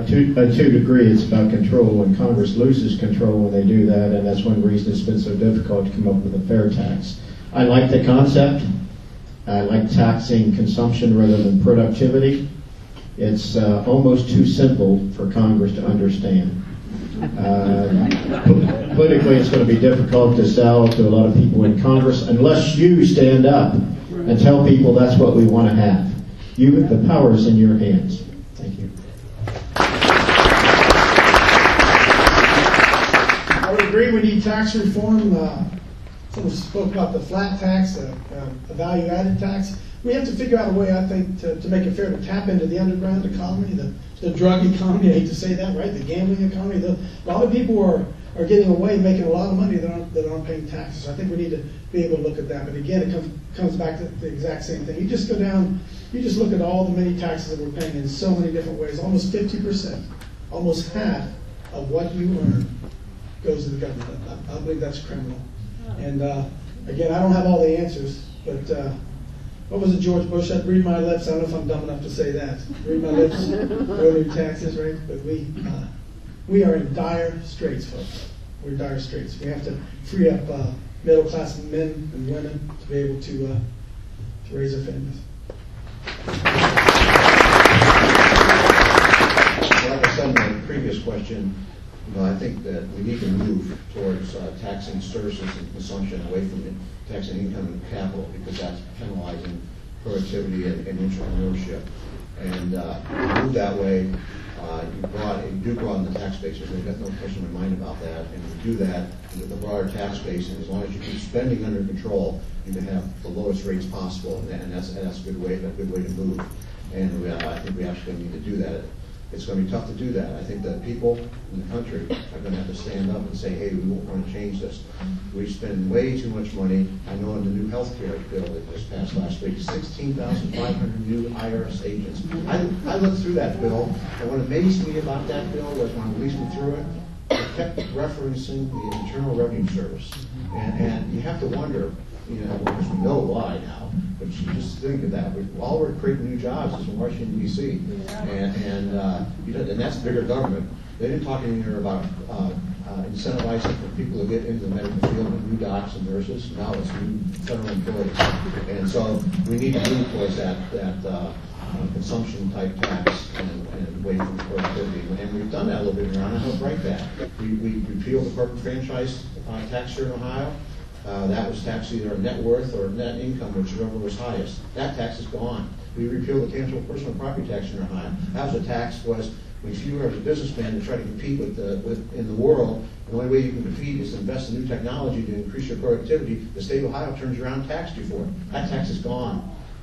to a degree, it's about control, and Congress loses control when they do that, and that's one reason it's been so difficult to come up with a fair tax. I like the concept. I like taxing consumption rather than productivity. It's almost too simple for Congress to understand. Politically, it's going to be difficult to sell to a lot of people in Congress unless you stand up and tell people that's what we want to have. The power is in your hands. Thank you. I would agree we need tax reform. Someone spoke about the flat tax, the value-added tax. We have to figure out a way, I think, to make it fair to tap into the underground economy, the drug economy. I hate to say that, right? The gambling economy. A lot of people are getting away, making a lot of money that aren't paying taxes. I think we need to be able to look at that. But again, it comes back to the exact same thing. You just go down, you just look at all the many taxes that we're paying in so many different ways. Almost 50%, almost half of what you earn goes to the government. I believe that's criminal. And again, I don't have all the answers, but what was it, George Bush said? Read my lips. I don't know if I'm dumb enough to say that. Read my lips, go to taxes, right? But we are in dire straits, folks. We're in dire straits. We have to free up middle-class men and women to be able to raise their families. Well, like I said in the previous question, I think that we need to move towards taxing services and consumption away from taxing income and capital, because that's penalizing productivity and entrepreneurship. And to move that way, you do broaden the tax base. There's no question in my mind about that. And to do that with a broader tax base, and as long as you keep spending under control, you can have the lowest rates possible, and that's a good way to move. And I think we actually need to do that. It's going to be tough to do that. I think that people in the country are going to have to stand up and say, hey, we won't want to change this. We spend way too much money. I know in the new health care bill that just passed last week, 16,500 new IRS agents. I looked through that bill, and what amazed me about that bill was when I reasoned through it, it kept referencing the Internal Revenue Service. And you have to wonder, because we know why now, but you just think of that. All we're creating new jobs is in Washington, D.C. And that's bigger government. They didn't talk in here about incentivizing for people to get into the medical field with new docs and nurses. Now it's new federal employees. And so we need to move towards that consumption-type tax and away from productivity. And we've done that a little bit around. I helped write that. We repealed the corporate franchise tax here in Ohio. That was taxed either on net worth or net income, whichever was highest. That tax is gone. We repealed the tangible personal property tax in Ohio. That was a tax when you were as a businessman to try to compete in the world, the only way you can compete is to invest in new technology to increase your productivity. The state of Ohio turns around and taxed you for it. That tax is gone.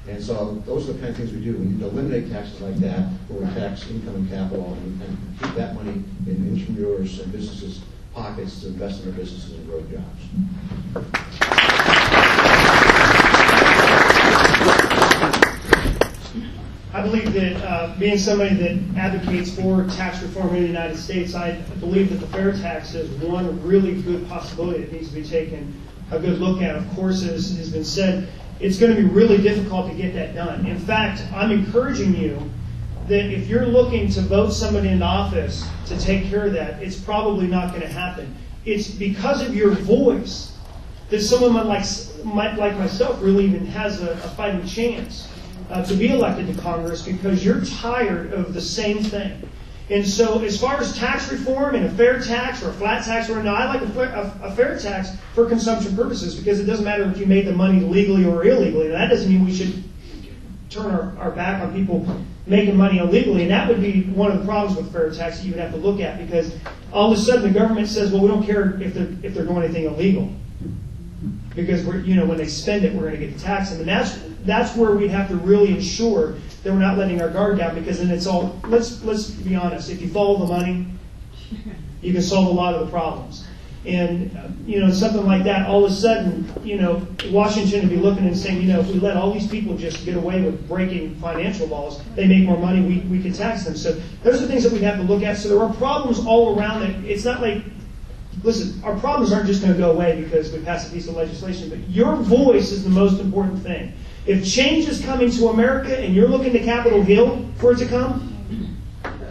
And so those are the kind of things we do. We need to eliminate taxes like that, where we tax income and capital and keep that money in entrepreneurs and businesses' pockets to invest in their businesses and grow jobs. I believe that being somebody that advocates for tax reform in the United States, I believe that the fair tax is one really good possibility that needs to be taken a good look at. Of course, as has been said, it's going to be really difficult to get that done. In fact, I'm encouraging you that if you're looking to vote somebody into office to take care of that, it's probably not going to happen. It's because of your voice that someone like myself really even has a fighting chance to be elected to Congress, because you're tired of the same thing. And so as far as tax reform and a fair tax or a flat tax, or no, I like a fair tax for consumption purposes, because it doesn't matter if you made the money legally or illegally. That doesn't mean we should turn our back on people making money illegally. And that would be one of the problems with fair tax that you would have to look at, because all of a sudden the government says, well, we don't care if they're doing anything illegal, because when they spend it, we're going to get the tax. And that's where we'd have to really ensure that we're not letting our guard down, because then it's all, let's be honest, if you follow the money, you can solve a lot of the problems. And, something like that, all of a sudden, Washington would be looking and saying, if we let all these people just get away with breaking financial laws, they make more money, we can tax them. So those are things that we have to look at. So there are problems all around it. It's not like, listen, our problems aren't just going to go away because we pass a piece of legislation, but your voice is the most important thing. If change is coming to America and you're looking to Capitol Hill for it to come,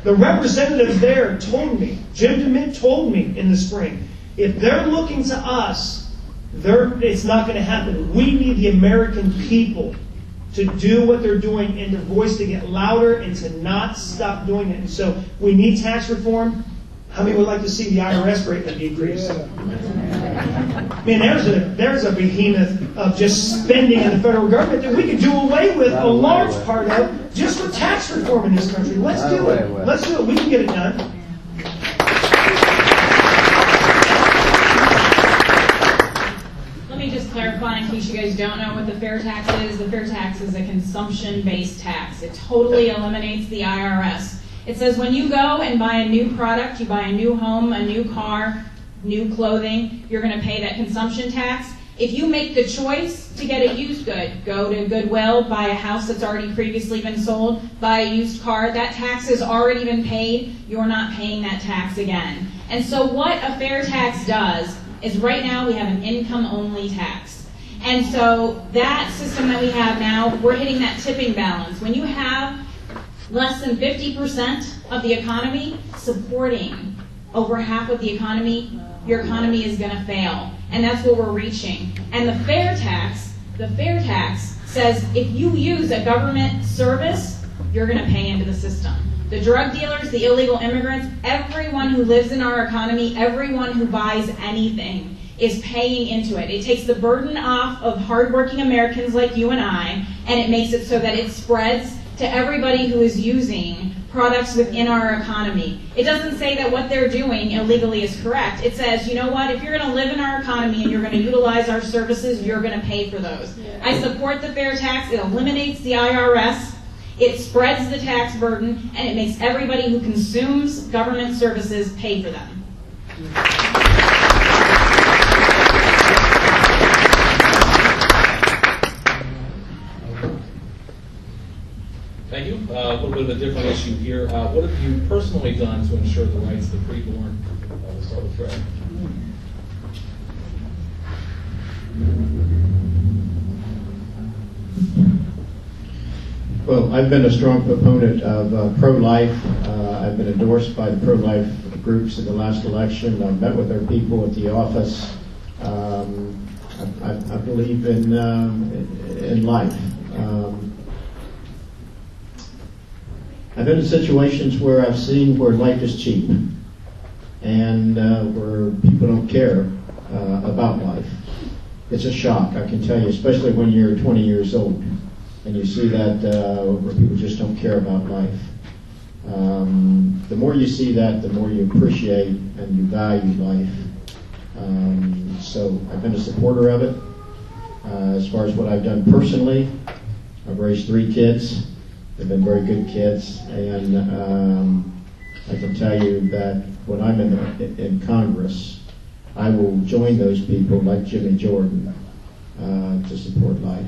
The representative there told me, Jim DeMint told me in the spring, if they're looking to us, it's not going to happen. We need the American people to do what they're doing and their voice to get louder and to not stop doing it. And so we need tax reform. How many would like to see the IRS rate decrease? Man, there's a behemoth of just spending in the federal government that we could do away with a large part of just for tax reform in this country. Let's do it. Let's do it. We can get it done. Let me just clarify in case you guys don't know what the fair tax is. The fair tax is a consumption-based tax. It totally eliminates the IRS. It says when you go and buy a new product, you buy a new home, a new car, new clothing, you're going to pay that consumption tax. If you make the choice to get a used good, go to Goodwill, buy a house that's already previously been sold, buy a used car, that tax has already been paid, you're not paying that tax again. And so what a fair tax does is right now we have an income-only tax. And so that system that we have now, we're hitting that tipping balance. When you have less than 50% of the economy supporting over half of the economy, your economy is going to fail. And that's what we're reaching. And the fair tax says if you use a government service, you're going to pay into the system. The drug dealers, the illegal immigrants, everyone who lives in our economy, everyone who buys anything is paying into it. It takes the burden off of hardworking Americans like you and I, and it makes it so that it spreads to everybody who is using products within our economy. It doesn't say that what they're doing illegally is correct. It says, you know what, if you're going to live in our economy and you're going to utilize our services, you're going to pay for those. Yeah. I support the fair tax. It eliminates the IRS. It spreads the tax burden, and it makes everybody who consumes government services pay for them. Thank you. A little bit of a different issue here. What have you personally done to ensure the rights of the preborn? We'll start with Fred. Well, I've been a strong proponent of pro-life. I've been endorsed by the pro-life groups in the last election. I've met with their people at the office. I believe in life. I've been in situations where I've seen where life is cheap and where people don't care about life. It's a shock, I can tell you, especially when you're 20 years old and you see that where people just don't care about life. The more you see that, the more you appreciate and you value life. So I've been a supporter of it. As far as what I've done personally, I've raised 3 kids. They've been very good kids, and I can tell you that when I'm in Congress, I will join those people like Jimmy Jordan to support life.